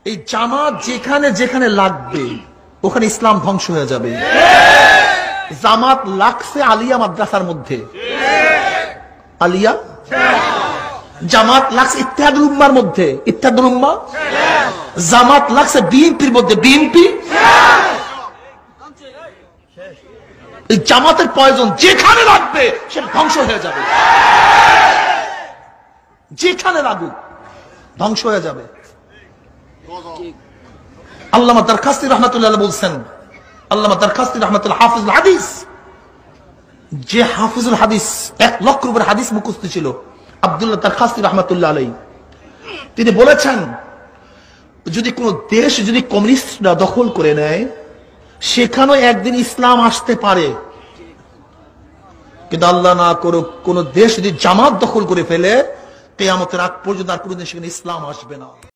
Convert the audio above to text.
এই জামাত যেখানে যেখানে লাগবে ওখানে ইসলাম ধ্বংস হয়ে যাবে। জামাত লাগছে আলিয়া মাদ্রাসার মধ্যে, আলিয়া। জামাত লাগছে ইত্তেহাদুল উম্মার মধ্যে, ইত্তেহাদুল উম্মাহ। জামাত লাগছে বিএনপির মধ্যে, বিএনপি। এই জামাতের প্রয়োজন যেখানে লাগবে সেটা ধ্বংস হয়ে যাবে, যেখানে লাগুক ধ্বংস হয়ে যাবে। আল্লামা দারখাস্তি রাহমাতুল্লাহ আলাইহি বলছেন, আল্লামা দারখাস্তি রাহমাতুল্লাহ হাফিজুল হাদিস, যে হাফিজুল হাদিস 1 লক্ষের উপর হাদিস মুখস্থ ছিল, আব্দুল্লাহ দারখাস্তি রাহমাতুল্লাহ আলাইহি, তিনি বলেছেন যদি কোন দেশ যদি কমিউনিস্টরা দখল করে নেয় সেখানেও একদিন ইসলাম আসতে পারে, কিন্তু আল্লাহ না করুক কোন দেশ যদি জামাত দখল করে ফেলে কিয়ামতের আগ পর্যন্ত আর কোনদিন সেখানে ইসলাম আসবে না।